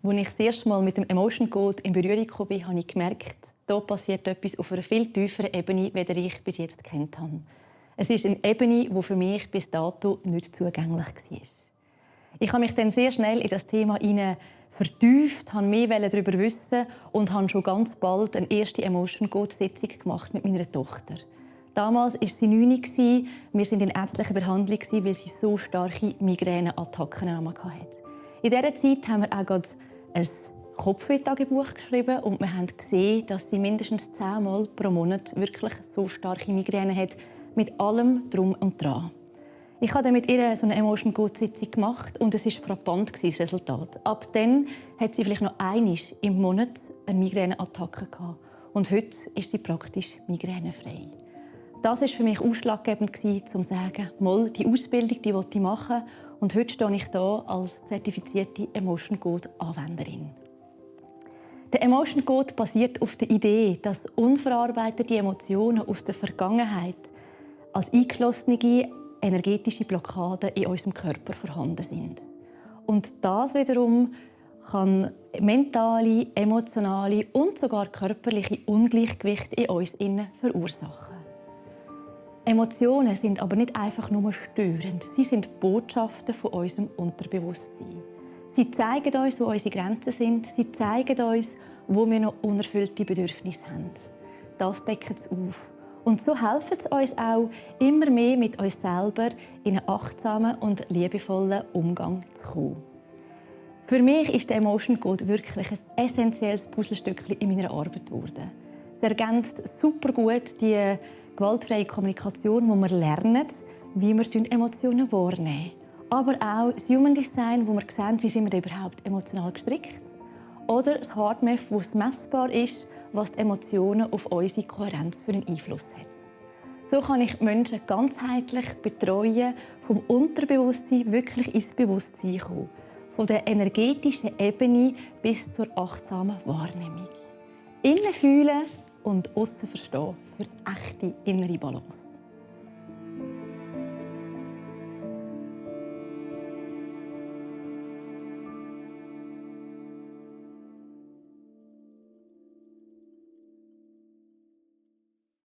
Als ich das erste Mal mit dem Emotion Code in Berührung kam, habe ich gemerkt, da passiert etwas auf einer viel tieferen Ebene, als ich bis jetzt kennt habe. Es ist eine Ebene, die für mich bis dato nicht zugänglich war. Ich habe mich dann sehr schnell in das Thema vertieft, wollte mehr darüber wissen und habe schon ganz bald eine erste Emotion Code Sitzung gemacht mit meiner Tochter. Damals war sie 9. Wir waren in ärztlicher Behandlung, weil sie so starke Migräneattacken hatte. In dieser Zeit haben wir auch gerade ein Kopfweh-Tagebuch geschrieben und wir haben gesehen, dass sie mindestens 10 Mal pro Monat wirklich so starke Migräne hat, mit allem Drum und Dran. Ich habe dann mit ihr so eine Emotion Code Sitzung gemacht und es war frappant, das Resultat. Ab dann hat sie vielleicht noch einmal im Monat eine Migräneattacke gehabt. Und heute ist sie praktisch migränefrei. Das war für mich ausschlaggebend, um zu sagen, mal, die Ausbildung die will ich machen. Und heute stehe ich hier als zertifizierte Emotion Code Anwenderin. Der Emotion Code basiert auf der Idee, dass unverarbeitete Emotionen aus der Vergangenheit als eingeschlossene energetische Blockaden in unserem Körper vorhanden sind. Und das wiederum kann mentale, emotionale und sogar körperliche Ungleichgewichte in uns verursachen. Emotionen sind aber nicht einfach nur störend. Sie sind Botschaften von unserem Unterbewusstsein. Sie zeigen uns, wo unsere Grenzen sind. Sie zeigen uns, wo wir noch unerfüllte Bedürfnisse haben. Das deckt es auf. Und so helfen es uns auch, immer mehr mit uns selber in einen achtsamen und liebevollen Umgang zu kommen. Für mich ist der Emotion Code wirklich ein essentielles Puzzlestückchen in meiner Arbeit geworden. Es ergänzt super gut die gewaltfreie Kommunikation, wo wir lernen, wie wir Emotionen wahrnehmen. Aber auch das Human Design, wo wir sehen, wie sind wir überhaupt emotional gestrickt. Oder das HeartMath, wo es messbar ist, was die Emotionen auf unsere Kohärenz für einen Einfluss haben. So kann ich Menschen ganzheitlich betreuen, vom Unterbewusstsein wirklich ins Bewusstsein kommen. Von der energetischen Ebene bis zur achtsamen Wahrnehmung. Innen fühlen und aussen verstehen für echte innere Balance.